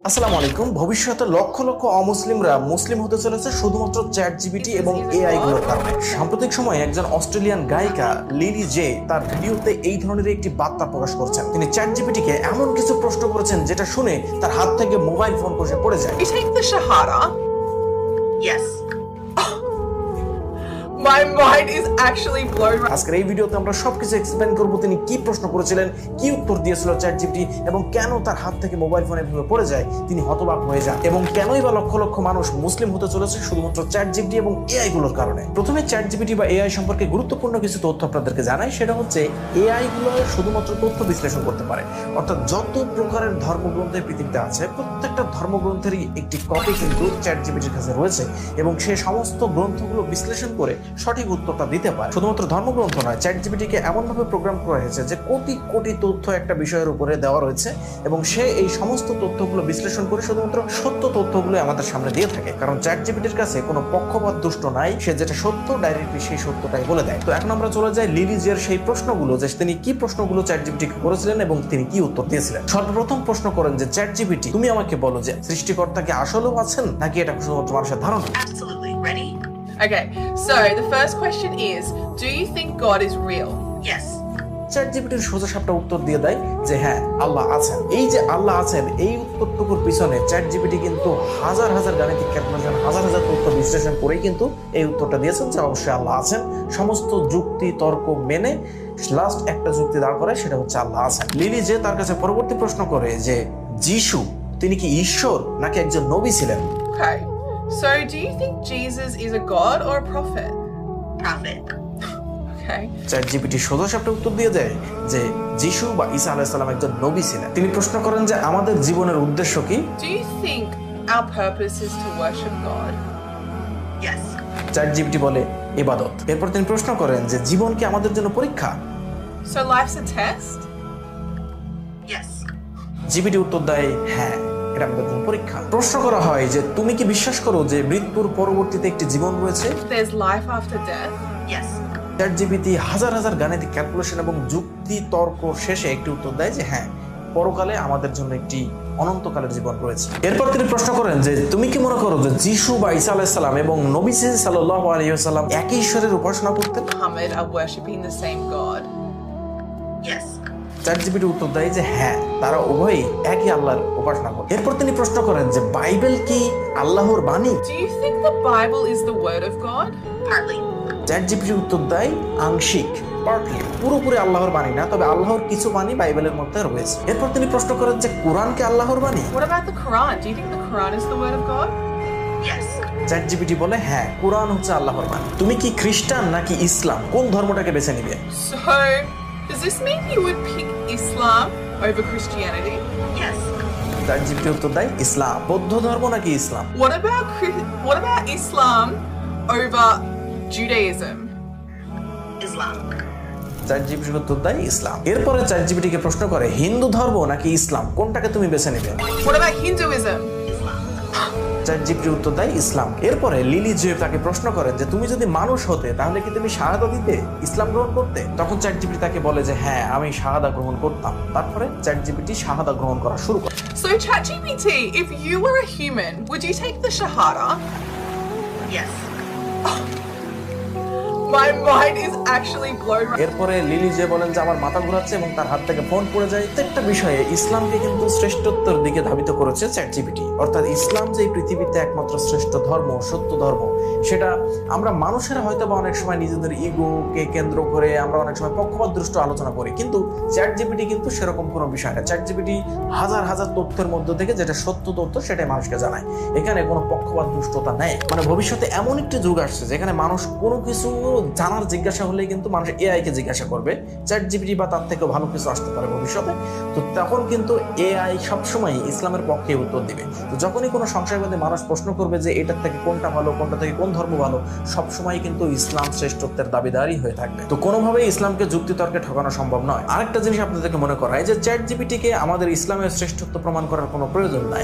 আসসালামু আলাইকুম। ভবিষ্যতে লক্ষ লক্ষ অমুসলিমরা মুসলিম হতে চলেছে শুধুমাত্র চ্যাট জিপিটি এবং এআই গুলোর কারণে। সাম্প্রতিক সময়ে একজন অস্ট্রেলিয়ান গায়িকা লিলি জে তার ভিডিওতে এই ধরনের একটি বার্তা প্রকাশ করছেন। তিনি চ্যাট জিপিটিকে এমন কিছু প্রশ্ন করেছেন যেটা শুনে তার হাত থেকে মোবাইল ফোন খসে পড়ে যায়। You take the Shahada? Yes. My mind is actually blown. আজকের এই ভিডিওতে আমরা সবকিছু এক্সপ্লেইন করব তিনি কি প্রশ্ন করেছিলেন, কি উত্তর দিয়েছিল চ্যাট জিপিটি, এবং কেন তার হাত থেকে মোবাইল ফোন এভাবে পড়ে যায়, তিনি হতবাক হয়ে যান, এবং কেনই বা লক্ষ লক্ষ মানুষ মুসলিম হতে চলেছে শুধুমাত্র চ্যাট জিপিটি এবং এআই গুলোর কারণে। প্রথমে চ্যাট জিপিটি বা এআই সম্পর্কে গুরুত্বপূর্ণ কিছু তথ্য আপনাদেরকে জানাই। সেটা হচ্ছে এআই গুলো শুধুমাত্র তথ্য বিশ্লেষণ করতে পারে, অর্থাৎ যত প্রকারের ধর্মগ্রন্থের পৃথিবীতে আছে প্রত্যেকটা ধর্মগ্রন্থেরই একটি কপি কিন্তু চ্যাট জিপিটির কাছে রয়েছে, এবং সে সমস্ত গ্রন্থগুলো বিশ্লেষণ করে সঠিক উত্তরটা দিতে পারে। শুধুমাত্র ধর্মগ্রন্থ নয়, চ্যাট জিপিটিকে এমনভাবে প্রোগ্রাম করা হয়েছে যে কোটি কোটি তথ্য একটা বিষয়ের উপরে দেওয়া রয়েছে, এবং সে এই সমস্ত তথ্যগুলো বিশ্লেষণ করে শুধুমাত্র সত্য তথ্যগুলো আমাদের সামনে দিয়ে থাকে। কারণ চ্যাট জিপিটির কাছে কোনো পক্ষপাত দুষ্ট নাই, সে যেটা সত্য ডাইরেক্টলি সেই সত্যটাই বলে দেয়। তো এখন আমরা চলে যাই লিলি জের সেই প্রশ্নগুলো, যে তিনি কি প্রশ্নগুলো চ্যাট জিপিটিকে করেছিলেন এবং তিনি কি উত্তর দিয়েছিলেন। সর্বপ্রথম প্রশ্ন করেন যে চ্যাট জিপিটি, তুমি আমাকে বলো যে সৃষ্টিকর্তা কি আসলেও আছেন নাকি এটা শুধুমাত্র মানুষের ধারণা? Absolutely. Ready? Okay, so the first question is, do you think God is real? Yes. Chat জিপিটির সোজা সাপটা উত্তর দিয়ে দেয় যে হ্যাঁ, আল্লাহ আছেন। এই যে আল্লাহ আছেন এই উত্তরটুকুর পিছনে চ্যাট জিপিটি কিন্তু হাজার হাজার গাণিতিক ক্যালকুলেশন, হাজার হাজার তথ্য বিশ্লেষণ করেই কিন্তু এই উত্তরটা দিয়েছেন যে অবশ্যই আল্লাহ আছেন। সমস্ত যুক্তি তর্ক মেনে লাস্ট একটা যুক্তি দাঁড় করায়, সেটা হচ্ছে আল্লাহ আছেন। লিলি যে তার কাছে পরবর্তী প্রশ্ন করে যে যিশু তিনি কি ঈশ্বর নাকি একজন নবী ছিলেন? Okay, so do you think Jesus is a god or a prophet? Prophet. Okay. Chat GPT সোজা সাপটা উত্তর দিয়ে দেয় যে যিশু বা ঈসা আলাইহিস সালাম একজন নবী ছিলেন। তিনি প্রশ্ন করেন যে আমাদের জীবনের উদ্দেশ্য কি? Do you think our purpose is to worship God? Yes. Chat GPT বলে ইবাদত। এরপর তিনি প্রশ্ন করেন যে জীবন কি আমাদের জন্য পরীক্ষা? So life's a test? Yes. GPT উত্তর দেয় হ্যাঁ, এটা আমাদের জন্য পরীক্ষা। প্রশ্ন করা হয় যে তুমি কি বিশ্বাস করো যে মৃত্যুর পরবর্তীতে একটি জীবন রয়েছে? There's life after death? Yes. Chat GPT হাজার হাজার গাণিতিক ক্যালকুলেশন এবং যুক্তি তর্ক শেষে একটি উত্তর দেয় যে হ্যাঁ, পরকালে আমাদের জন্য একটি অনন্তকালের জীবন রয়েছে। এরপর তিনি প্রশ্ন করেন যে তুমি কি মনে করো যে যিশু বা ঈসা আলাইহিস সালাম এবং নবী সাল্লাল্লাহু আলাইহি ওয়াসাল্লাম একই ঈশ্বরের উপাসনা করতেন? Muhammad are worshipping the same God? Yes. Chat GPT উত্তর দেয় যে হ্যাঁ, তারা উভয়ই একই আল্লাহর উপাসনা করে। এরপর তিনি প্রশ্ন করেন যে বাইবেল কি আল্লাহর বাণী? Do you think the Bible is the word of God? Partly. Chat GPT উত্তর দেয় আংশিক, পার্টলি, পুরোপুরি আল্লাহর বাণী না, তবে আল্লাহর কিছু বাণী বাইবেলের মধ্যে রয়েছে। এরপর তিনি প্রশ্ন করেন যে কোরআন কি আল্লাহর বাণী? What about the Quran? Do you think the Quran is the word of God? Yes. Chat GPT বলে হ্যাঁ, কোরআন হচ্ছে আল্লাহর বাণী। তুমি কি খ্রিস্টান নাকি ইসলাম, কোন ধর্মটাকে বেছে নিবে? So, does this mean you would pick Islam over Christianity? Yes. Chat GPT উত্তর দেয় ইসলাম। বৌদ্ধ ধর্ম নাকি ইসলাম? What about Islam over Judaism? Islam. Chat GPT উত্তর দেয় ইসলাম। এরপরে চ্যাট জিপিটিকে প্রশ্ন করে হিন্দু ধর্ম নাকি ইসলাম, কোনটাকে তুমি বেছে নিবে? What about Hinduism? Chat GPT উত্তর দেয় ইসলাম। এরপরে লিলি জে তাকে প্রশ্ন করেন যে তুমি যদি মানুষ হতে তাহলে কি তুমি শাহাদা দিতে, ইসলাম গ্রহণ করতে? তখন চ্যাট জিপিটি তাকে বলে যে হ্যাঁ, আমি শাহাদা গ্রহণ করতাম। তারপরে চ্যাট জিপিটি শাহাদা গ্রহণ করা শুরু করে। So ChatGPT, if you were a human, would you take the Shahada? Yes. My mind is actually blown. এরপরে লিলি যে বলেন যে আমার মাথা ঘোরাচ্ছে এবং তার হাত থেকে ফোন পড়ে যায়। প্রত্যেকটা বিষয়ে ইসলামকে কিন্তু শ্রেষ্ঠত্বের দিকে ধাবিত করেছে চ্যাট জিপিটি, অর্থাৎ ইসলাম যে এই পৃথিবীতে একমাত্র শ্রেষ্ঠ ধর্ম, সত্য ধর্ম, সেটা আমরা মানুষেরা হয়তো বা অনেক সময় নিজেদের ইগোকে কেন্দ্র করে আমরা অনেক সময় পক্ষপাত দৃষ্ট আলোচনা করি, কিন্তু চ্যাট জিপিটি কিন্তু সেরকম কোনো বিষয় না। চ্যাট জিপিটি হাজার হাজার তথ্যের মধ্য থেকে যেটা সত্য তথ্য সেটাই মানুষকে জানায়। এখানে কোনো পক্ষপাত দুষ্টতা নেই। মানে ভবিষ্যতে এমন একটি যুগ আসছে যেখানে মানুষ কোনো কিছু জানার জিজ্ঞাসা হলে কিন্তু মানুষ এআই কে জিজ্ঞাসা করবে, চ্যাট জিপিটি বা তার থেকেও ভালো কিছু আসতে পারে ভবিষ্যতে। তো তখন কিন্তু এআই সবসময় ইসলামের পক্ষে উত্তর দিবে। তো যখনই কোনো সংশয়বাদী মানুষ প্রশ্ন করবে যে এটার থেকে কোনটা ভালো, কোনটা থেকে কোন ধর্ম ভালো, সবসময় কিন্তু ইসলাম শ্রেষ্ঠত্বের দাবিদারই হয়ে থাকবে। তো কোনোভাবেই ইসলামকে যুক্তিতর্কে ঠকানো সম্ভব নয়। আরেকটা জিনিস আপনাদেরকে মনে করায় যে চ্যাট জিপিটিকে আমাদের ইসলামের শ্রেষ্ঠত্ব প্রমাণ করার কোনো প্রয়োজন নাই।